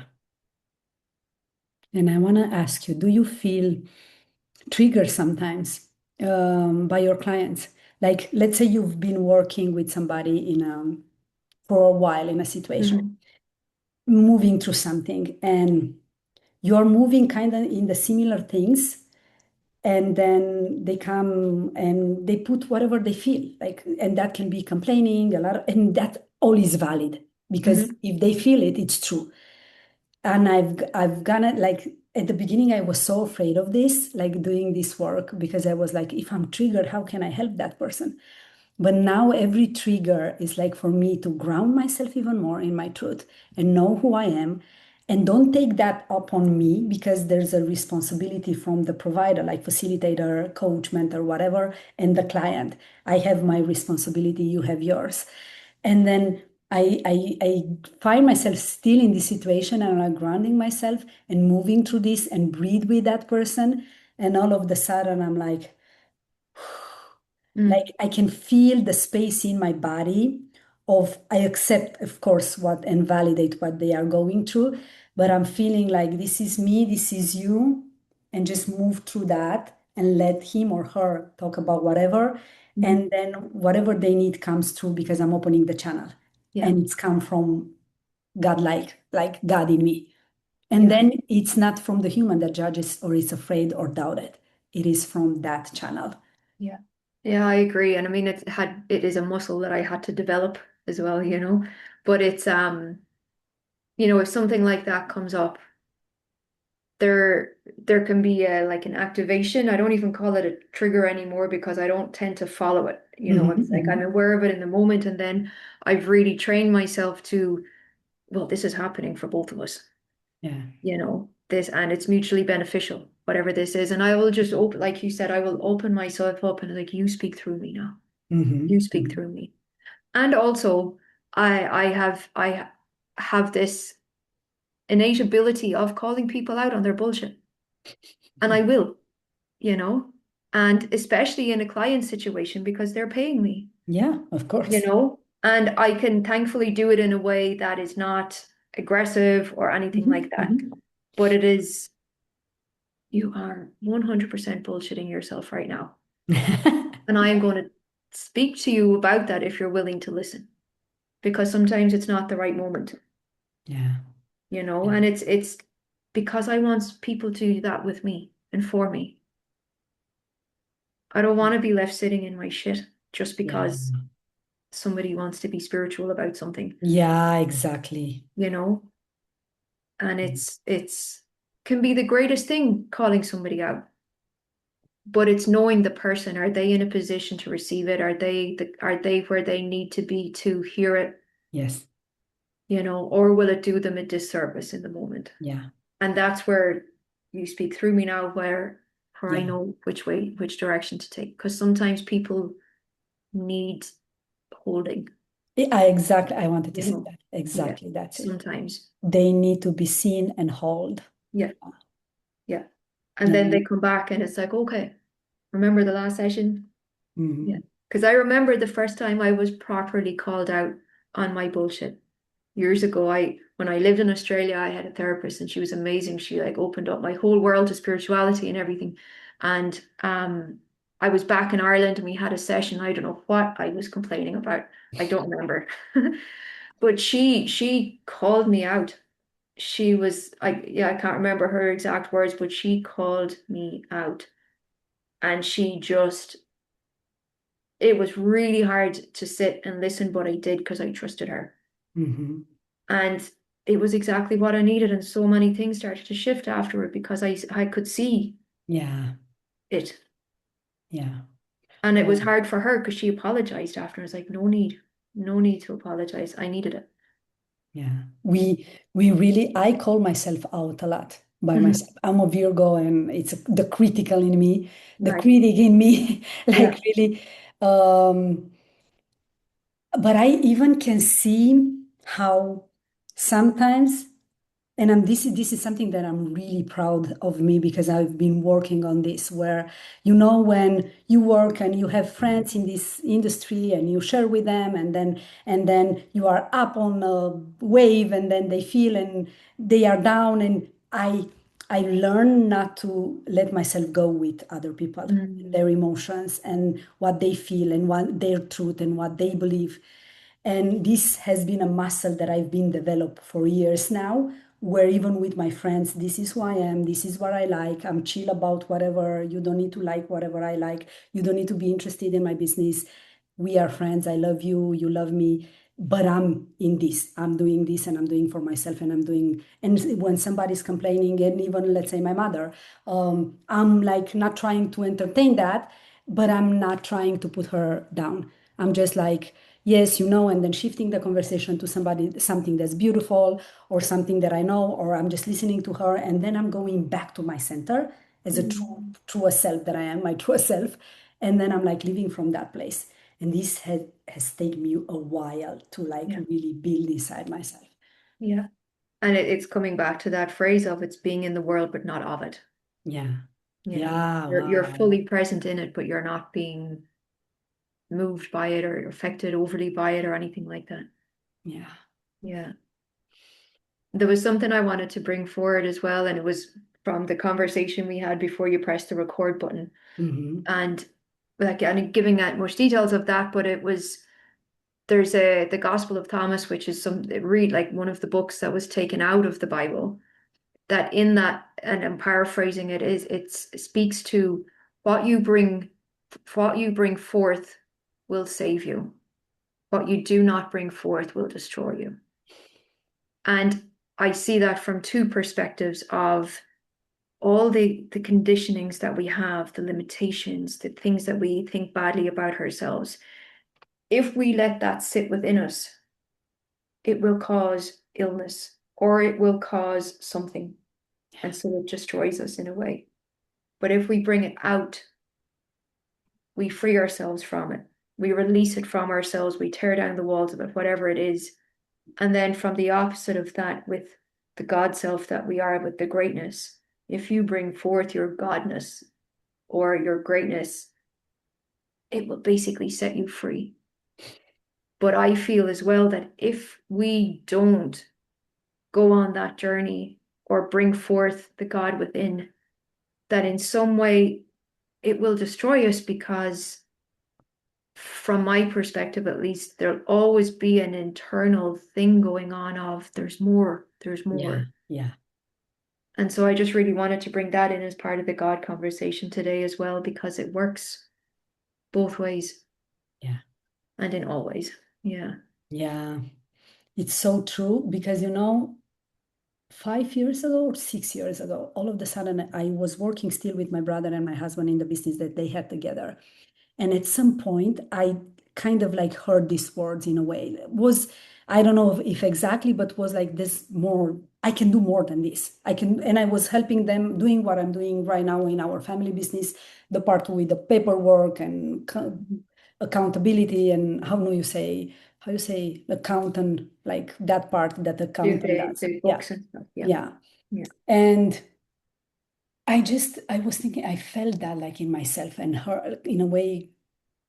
S2: And I want to ask you, do you feel triggered sometimes by your clients? Like, let's say you've been working with somebody for a while in a situation,
S1: Mhm.
S2: moving through something, and you're moving kind of in the similar things, and then they come and they put whatever they feel like, and that can be complaining a lot, and that all is valid because
S1: Mhm.
S2: if they feel it, it's true. And I've gone it like at the beginning, I was so afraid of this, like doing this work, because I was like, if I'm triggered, how can I help that person? But now every trigger is like for me to ground myself even more in my truth and know who I am. And don't take that up on me because there's a responsibility from the provider, like facilitator, coach, mentor, whatever, and the client. I have my responsibility, you have yours. And then I find myself still in this situation and I'm grounding myself and moving through this and breathe with that person. And all of the sudden, I'm like
S1: Mm.
S2: I can feel the space in my body of I accept, of course, what and validate what they are going through, but I'm feeling like this is me, this is you, and just move through that and let him or her talk about whatever,
S1: Mhm.
S2: and then whatever they need comes through because I'm opening the channel,
S1: Yeah.
S2: and it's come from God, like God in me. And
S1: Yeah.
S2: then it's not from the human that judges or is afraid or doubted. It is from that channel.
S1: Yeah. Yeah, I agree. And I mean it is a muscle that I had to develop as well, you know. But it's if something like that comes up, there can be like an activation. I don't even call it a trigger anymore because I don't tend to follow it.
S2: Mhm,
S1: It's like I'm
S2: mhm.
S1: aware of it in the moment and then I've really trained myself to, well, this is happening for both of us,
S2: Yeah.
S1: this and it's mutually beneficial, whatever this is. And I will just open, like you said, I will open myself up and like you speak through me now. You
S2: Mhm,
S1: speak
S2: mhm.
S1: through me. And also I have this innate ability of calling people out on their bullshit. And I will, you know, and especially in a client situation because they're paying me,
S2: Yeah, of course.
S1: and I can thankfully do it in a way that is not aggressive or anything like
S2: Mhm,
S1: that.
S2: mhm.
S1: But it is, you are 100% bullshitting yourself right now. And I am going to speak to you about that if you're willing to listen, because sometimes it's not the right moment,
S2: Yeah, yeah,
S1: and it's because I want people to do that with me and for me. I don't want to be left sitting in my shit just
S2: yeah,
S1: because somebody wants to be spiritual about something,
S2: yeah, exactly.
S1: you know? And it's can be the greatest thing calling somebody out. But it's knowing the person. Are they in a position to receive it? Are they where they need to be to hear it,
S2: Yes,
S1: or will it do them a disservice in the moment?
S2: yeah,
S1: And that's where you speak through me now, where I
S2: yeah.
S1: know which direction to take. Because sometimes people need holding,
S2: I wanted to
S1: you
S2: say
S1: know.
S2: that.
S1: Yeah,
S2: Exactly, that's it.
S1: sometimes.
S2: They need to be seen and held.
S1: Yeah, yeah. And then they
S2: And
S1: come back and it's like, okay, remember the last session? Yeah.
S2: mhm,
S1: Because I remember the first time I was properly called out on my bullshit. years ago, when I lived in Australia, I had a therapist and she was amazing. She like opened up my whole world to spirituality and everything. And I was back in Ireland and we had a session. I don't know what I was complaining about. I don't remember. But she called me out. She was I can't remember her exact words, but she called me out. And she just it was really hard to sit and listen, but I did because I trusted her.
S2: Hmm.
S1: And it was exactly what I needed. And so many things started to shift afterward because I could see
S2: Yeah,
S1: it.
S2: yeah.
S1: And it
S2: Well,
S1: was hard for her because she apologized after. I was like, no need, no need to apologize. I needed it.
S2: yeah. We really, I call myself out a lot by
S1: Mhm.
S2: myself. I'm a Virgo and it's the critical in me, the
S1: Right.
S2: critic in me,
S1: Yeah.
S2: like really. Um, but I even can see how sometimes, and this is something that I'm really proud of me because I've been working on this, where when you work and you have friends in this industry and you share with them, and then you are up on a wave and then they feel and they are down, and I learn not to let myself go with other people,
S1: Mm.
S2: their emotions and what they feel and what their truth and what they believe. And this has been a muscle that I've been developed for years now, where even with my friends, this is who I am, this is what I like. I'm chill about whatever. You don't need to like whatever I like. You don't need to be interested in my business. We are friends. I love you. You love me. But I'm in this. I'm doing this and I'm doing for myself and I'm doing. And when somebody's complaining, and even let's say my mother, I'm like not trying to entertain that, but I'm not trying to put her down. I'm just like, yes, and then shifting the conversation to something that's beautiful or something that I know, or I'm just listening to her, and then I'm going back to my center as a
S1: Mm.
S2: true self that I am, my true self, and then I'm like living from that place. And this has taken me a while to like
S1: Yeah.
S2: really build inside myself.
S1: Yeah. And it's coming back to that phrase of it's being in the world, but not of it.
S2: Yeah,
S1: You know,
S2: yeah,
S1: you're
S2: wow,
S1: fully present in it, but you're not being moved by it or affected overly by it or anything like that.
S2: yeah.
S1: Yeah. There was something I wanted to bring forward as well, and it was from the conversation we had before you pressed the record button.
S2: Hmm.
S1: And like and giving that much details of that, but it was there's the Gospel of Thomas, which is some read like one of the books that was taken out of the Bible. That in that, and I'm paraphrasing it, it speaks to what you bring, what you bring forth will save you. What you do not bring forth will destroy you. And I see that from two perspectives of all the conditionings that we have, the limitations, the things that we think badly about ourselves. If we let that sit within us, it will cause illness or it will cause something. And so it destroys us in a way. But if we bring it out, we free ourselves from it. We release it from ourselves. We tear down the walls of it, whatever it is. And then from the opposite of that, with the God self that we are, with the greatness, if you bring forth your godness or your greatness, it will basically set you free. But I feel as well that if we don't go on that journey or bring forth the God within, that in some way it will destroy us because, from my perspective at least, there'll always be an internal thing going on of there's more, there's
S2: Yeah,
S1: more.
S2: yeah,
S1: And so I just really wanted to bring that in as part of the God conversation today as well, because it works both ways
S2: yeah,
S1: and in all ways. Yeah.
S2: yeah. It's so true because 5 years ago or 6 years ago, all of a sudden I was working still with my brother and my husband in the business that they had together. And at some point, I kind of like heard these words in a way. It was, I don't know if exactly, but was like this more, I can do more than this. I can, and I was helping them doing what I'm doing right now in our family business, the part with the paperwork and accountability and how you say accountant, like that part that
S1: Do
S2: accountant does.
S1: the
S2: Yeah.
S1: books and stuff. Yeah.
S2: Yeah.
S1: Yeah.
S2: And I was thinking, I felt that like in myself and her in a way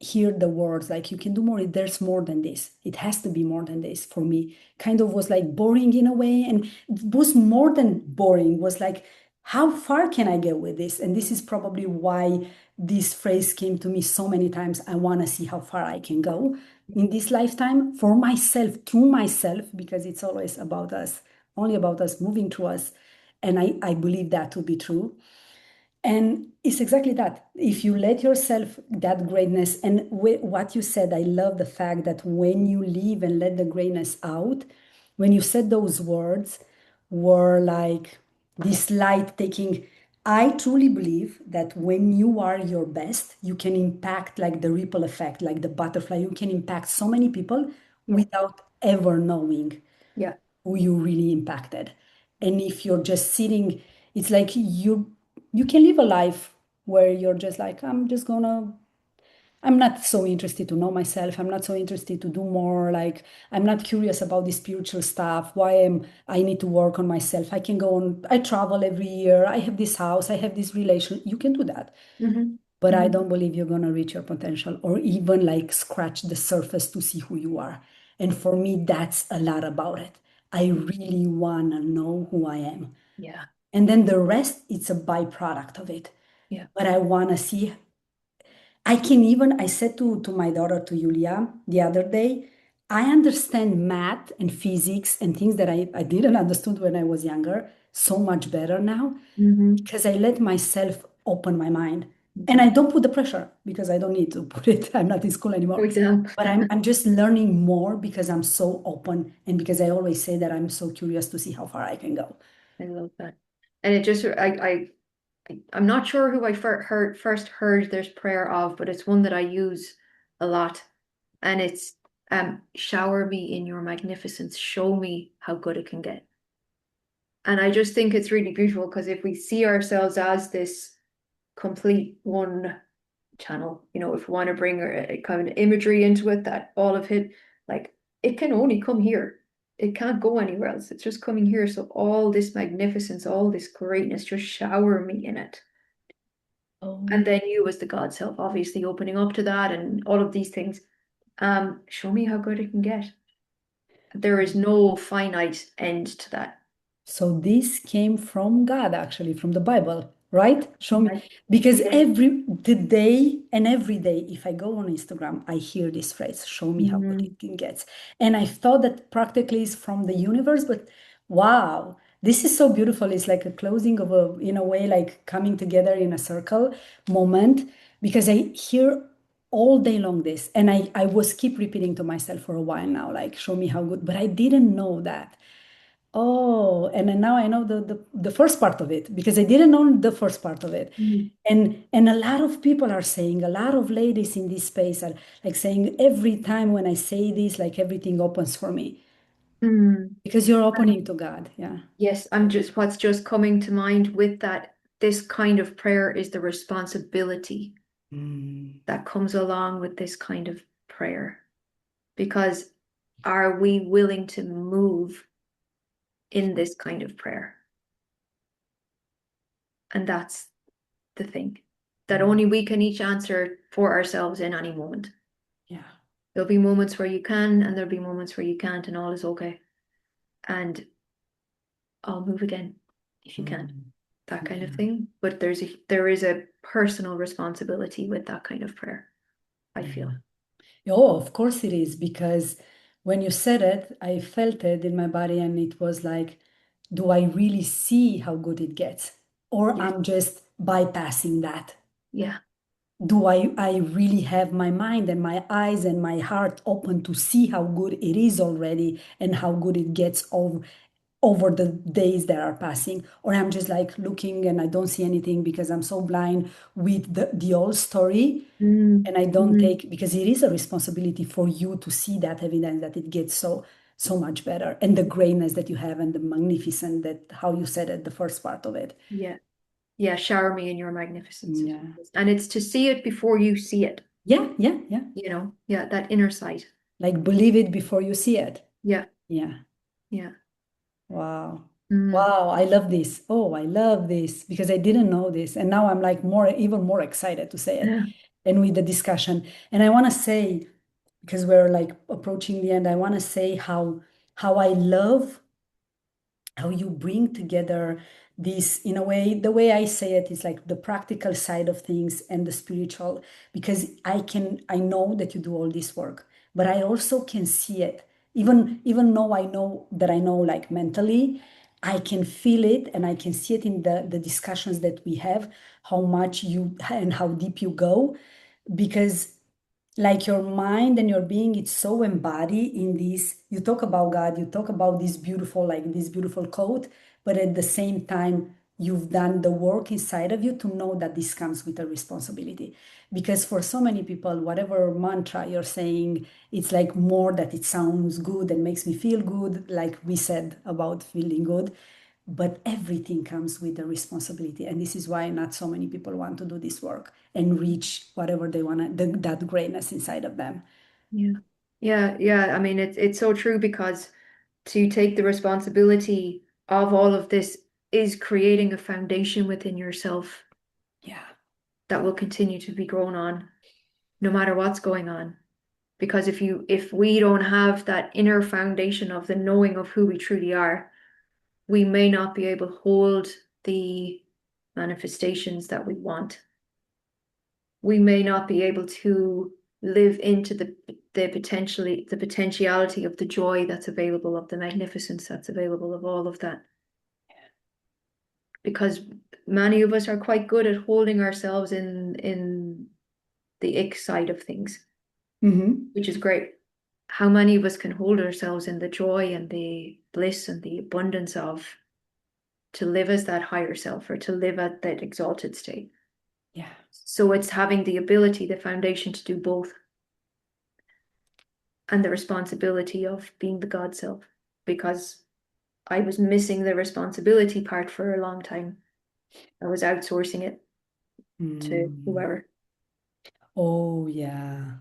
S2: hear the words like you can do more, there's more than this, it has to be more than this, for me kind of was like boring in a way, and it was more than boring, was like how far can I get with this? And this is probably why this phrase came to me so many times. I want to see how far I can go in this lifetime for myself, through myself, because it's always about us, only about us, moving through us. And I believe that to be true. And it's exactly that. If you let yourself that greatness, and what you said, I love the fact that when you leave and let the greatness out, when you said those words, were like this light taking. I truly believe that when you are your best, you can impact like the ripple effect, like the butterfly. You can impact so many people
S1: Yeah.
S2: without ever knowing
S1: Yeah.
S2: who you really impacted. And if you're just sitting, it's like you can live a life where you're just like, I'm not so interested to know myself. I'm not so interested to do more. Like, I'm not curious about the spiritual stuff. Why am I need to work on myself? I can go on, I travel every year. I have this house, I have this relation. You can do that.
S1: Hmm.
S2: But I
S1: Hmm.
S2: don't believe you're going to reach your potential or even like scratch the surface to see who you are. And for me, that's a lot about it. I really want to know who I am.
S1: Yeah.
S2: And then the rest, it's a byproduct of it.
S1: Yeah.
S2: But I want to see. I said to my daughter, to Julia, the other day, I understand math and physics and things that I didn't understand when I was younger so much better now
S1: Hmm.
S2: because I let myself open my mind. And
S1: Hmm.
S2: I don't put the pressure because I don't need to put it. I'm not in school
S1: For
S2: anymore.
S1: example,
S2: But I'm just learning more because I'm so open and because I always say that I'm so curious to see how far I can go.
S1: I love that. And it just, I'm not sure who I first heard this prayer of, but it's one that I use a lot. And it's, shower me in your magnificence, show me how good it can get. And I just think it's really beautiful because if we see ourselves as this complete one channel, if we want to bring a kind of imagery into it, that all of it, like it can only come here. It can't go anywhere else. It's just coming here. So all this magnificence, all this greatness, just shower me in it. And
S2: Oh,
S1: then you as the God self, obviously opening up to that and all of these things. Show me how good it can get. There is no finite end to that.
S2: so this came from God, actually, from the Bible, right? Show me.
S1: Right.
S2: Because
S1: Yeah.
S2: every the day and every day, if I go on Instagram, I hear this phrase, show me how good
S1: Mhm.
S2: it can get. And I thought that practically is from the universe, but wow, this is so beautiful. It's like a closing of a, in a way, like coming together in a circle moment, because I hear all day long this. And I was keep repeating to myself for a while now, like, show me how good, but I didn't know that. Oh, and then now I know the first part of it because I didn't know the first part of it.
S1: Mhm.
S2: And a lot of people are saying, a lot of ladies in this space are like saying every time when I say this, like everything opens for me
S1: Mm.
S2: because you're
S1: And
S2: opening to God. Yeah.
S1: yes, what's just coming to mind with that, this kind of prayer is the responsibility
S2: Mm,
S1: that comes along with this kind of prayer. Because are we willing to move in this kind of prayer? And that's the thing that
S2: mm,
S1: only we can each answer for ourselves in any moment.
S2: yeah.
S1: There'll be moments where you can, and there'll be moments where you can't, and all is okay. And I'll move again if you can't.
S2: Mm,
S1: That kind of
S2: yeah.
S1: thing. But there is a personal responsibility with that kind of prayer, I feel.
S2: Yeah. Oh, of course it is because when you said it, I felt it in my body and it was like, do I really see how good it gets? Or
S1: Yeah.
S2: I'm just bypassing that?
S1: Yeah.
S2: Do I really have my mind and my eyes and my heart open to see how good it is already and how good it gets over the days that are passing? Or I'm just like looking and I don't see anything because I'm so blind with the old story
S1: Mm.
S2: and I don't
S1: Mm.
S2: take, because it is a responsibility for you to see that evidence that it gets so much better, and the greatness that you have and the magnificent, that how you said it, the first part of it.
S1: Yeah. Yeah. Shower me in your magnificence.
S2: Yeah.
S1: And it's to see it before you see it,
S2: Yeah, yeah, yeah.
S1: Yeah, that inner sight.
S2: Like believe it before you see it.
S1: Yeah.
S2: Yeah.
S1: Yeah.
S2: Wow.
S1: Mm.
S2: Wow, I love this. Oh, I love this because I didn't know this. And now I'm like more, even more excited to say it.
S1: Yeah.
S2: and with the discussion. And I want to say, because we're like approaching the end, I want to say how I love how you bring together this, in a way, the way I say it is like the practical side of things and the spiritual, because I know that you do all this work, but I also can see it. Even though I know that I know, like mentally, I can feel it and I can see it in the discussions that we have, how much you and how deep you go, because like your mind and your being, it's so embodied in this. You talk about God, you talk about this beautiful, like this beautiful quote, but at the same time you've done the work inside of you to know that this comes with a responsibility. Because for so many people, whatever mantra you're saying, it's like more that it sounds good and makes me feel good, like we said about feeling good, but everything comes with the responsibility. And this is why not so many people want to do this work and reach whatever they want to, that greatness inside of them.
S1: Yeah. Yeah. I mean, it's so true because to take the responsibility of all of this is creating a foundation within yourself
S2: Yeah.
S1: that will continue to be grown on no matter what's going on. Because if we don't have that inner foundation of the knowing of who we truly are, we may not be able to hold the manifestations that we want. We may not be able to live into the potentiality of the joy that's available, of the magnificence that's available, of all of that. Because many of us are quite good at holding ourselves in the ick side of things,
S2: Mm-hmm.
S1: which is great. How many of us can hold ourselves in the joy and the bliss and the abundance of to live as that higher self or to live at that exalted state?
S2: Yeah.
S1: So it's having the ability, the foundation to do both, and the responsibility of being the God self, because I was missing the responsibility part for a long time. I was outsourcing it to
S2: Mm.
S1: whoever.
S2: Oh, yeah.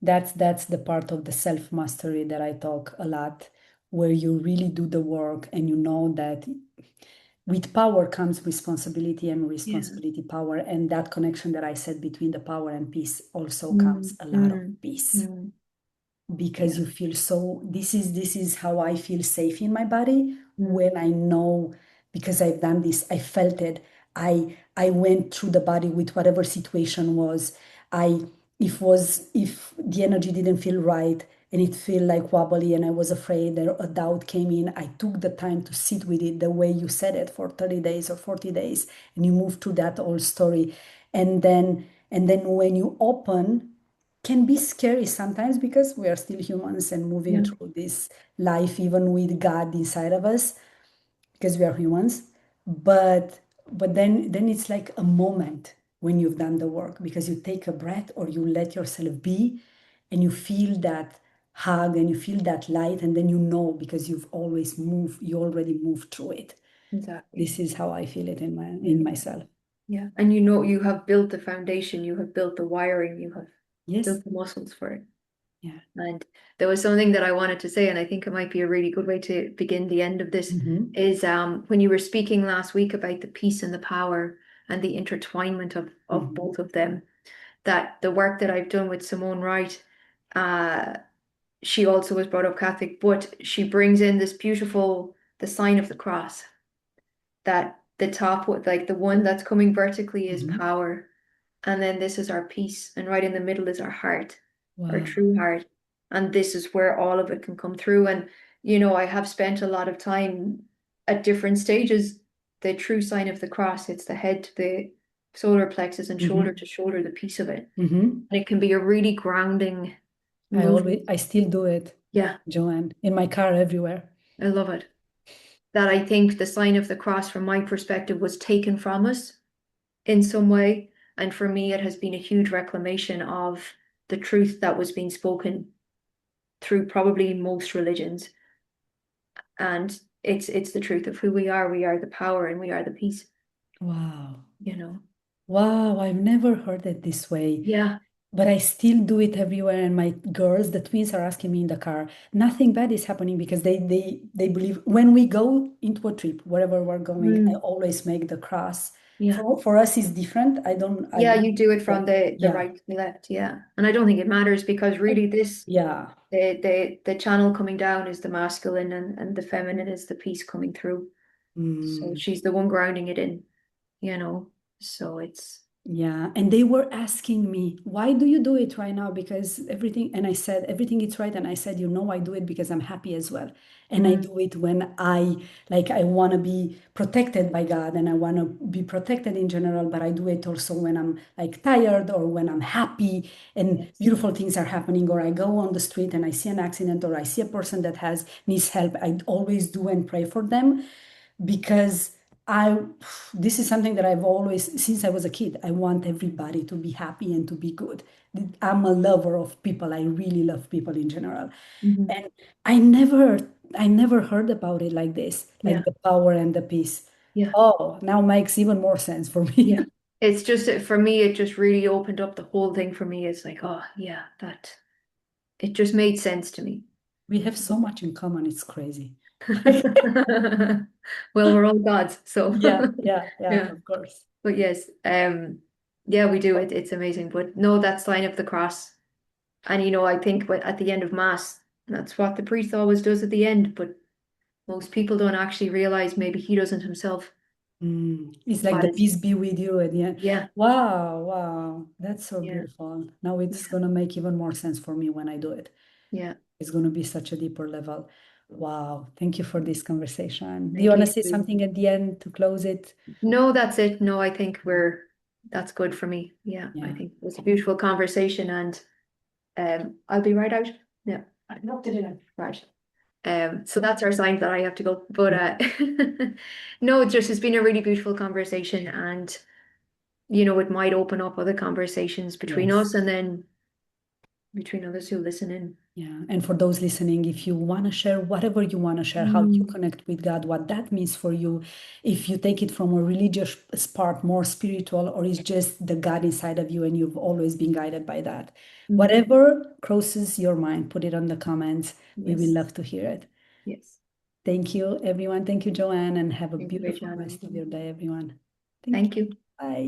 S2: That's the part of the self mastery that I talk a lot, where you really do the work and you know that with power comes responsibility, and
S1: Yeah.
S2: responsibility power, and that connection that I said between the power and peace also comes
S1: Mm,
S2: a lot of
S1: mm,
S2: peace,
S1: mm.
S2: because
S1: Yeah.
S2: you feel so, this is how I feel safe in my body,
S1: Mm,
S2: when I know, because I've done this, I felt it. I went through the body with whatever situation was. I if the energy didn't feel right and it felt like wobbly and I was afraid that a doubt came in, I took the time to sit with it the way you said it for 30 days or 40 days, and you move through that whole story. And then when you open, can be scary sometimes, because we are still humans and moving
S1: yeah.
S2: through this life even with God inside of us, because we are humans. But then it's like a moment when you've done the work, because you take a breath or you let yourself be, and you feel that hug and you feel that light, and then you know, because you already moved through it.
S1: Exactly.
S2: This is how I feel it
S1: Yeah.
S2: in myself.
S1: Yeah. And you know, you have built the foundation, you have built the wiring, you have
S2: Yes.
S1: built the muscles for it.
S2: Yeah.
S1: And there was something that I wanted to say, and I think it might be a really good way to begin the end of this,
S2: Mm-hmm.
S1: is when you were speaking last week about the peace and the power and the intertwinement of
S2: Mm-hmm.
S1: both of them, that the work that I've done with Simone Wright, uh, she also was brought up Catholic, but she brings in this beautiful, the sign of the cross, that the top, like the one that's coming vertically is
S2: Mm-hmm.
S1: power. And then this is our peace. And right in the middle is our heart, our
S2: Wow.
S1: true heart. And this is where all of it can come through. And, you know, I have spent a lot of time at different stages. The true sign of the cross, it's the head to the solar plexus and shoulder
S2: Mm-hmm.
S1: to shoulder, the piece of it.
S2: Mm-hmm.
S1: And it can be a really grounding
S2: I
S1: movement.
S2: I still do it,
S1: Yeah,
S2: Joanne, in my car, everywhere.
S1: I love it. That I think the sign of the cross, from my perspective, was taken from us in some way. And for me, it has been a huge reclamation of the truth that was being spoken through probably most religions. And it's the truth of who we are. We are the power and we are the peace,
S2: Wow.
S1: you know.
S2: Wow, I've never heard it this way,
S1: Yeah.
S2: but I still do it everywhere. And my girls, the twins, are asking me in the car, nothing bad is happening, because they believe when we go into a trip, wherever we're going, I
S1: Mm,
S2: always make the cross.
S1: Yeah.
S2: For us, it's different. I
S1: Yeah,
S2: don't,
S1: you do it
S2: yeah,
S1: from the
S2: yeah,
S1: right to the left, yeah. And I don't think it matters because really this
S2: yeah.
S1: the channel coming down is the masculine and the feminine is the piece coming through. So
S2: Mm.
S1: she's the one grounding it in, you know. So it's
S2: Yeah, and they were asking me, why do you do it right now? Because everything, and I said, everything is right. And I said, I do it because I'm happy as well. And I
S1: mm,
S2: do it when I want to be protected by God and I want to be protected in general, but I do it also when I'm like tired or when I'm happy and
S1: yes.
S2: beautiful things are happening, or I go on the street and I see an accident or I see a person that needs help. I always do and pray for them because I this is something that I've always since I was a kid. I want everybody to be happy and to be good. I'm a lover of people. I really love people in general.
S1: Mhm.
S2: And I never heard about it like this, like
S1: Yeah,
S2: the power and the peace.
S1: yeah,
S2: Oh, now makes even more sense for me.
S1: yeah. It's just for me, it just really opened up the whole thing for me. It's like, oh yeah, that it just made sense to me.
S2: We have so much in common. It's crazy.
S1: Well, we're all gods, so
S2: Yeah, yeah, yeah,
S1: yeah.
S2: of course.
S1: But yes, yeah, we do it. It's amazing. But no, that sign of the cross. And I think at the end of Mass, that's what the priest always does at the end, but most people don't actually realize maybe he doesn't himself.
S2: It's like
S1: But
S2: the
S1: it's
S2: peace be with you at the end.
S1: yeah,
S2: Wow, wow. That's so
S1: yeah,
S2: beautiful. Now it's
S1: yeah,
S2: gonna make even more sense for me when I do it.
S1: yeah.
S2: It's gonna be such a deeper level. Wow. Thank you for this conversation. Do you
S1: Thank
S2: want to
S1: you
S2: say
S1: too.
S2: something at the end to close it?
S1: No, that's it. No, I think that's good for me. Yeah, I
S2: Yeah.
S1: think it was a beautiful conversation and I'll be right out. Yeah,
S2: I loved it.
S1: right. So that's our sign that I have to go. But
S2: Yeah.
S1: no, it just has been a really beautiful conversation and it might open up other conversations between
S2: Yes.
S1: us and then between others who listen in.
S2: Yeah, and for those listening, if you want to share whatever you want to share, how you
S1: Mm,
S2: connect with God, what that means for you, if you take it from a religious part, more spiritual, or it's just the God inside of you and you've always been guided by that,
S1: mhm.
S2: whatever crosses your mind, put it on the comments. We will
S1: Yes,
S2: love to hear it.
S1: yes.
S2: Thank you, everyone. Thank you, Joanne, and have a
S1: Thank you,
S2: beautiful
S1: Adriana.
S2: rest of your day, everyone. Thank you.
S1: Thank you.
S2: Bye.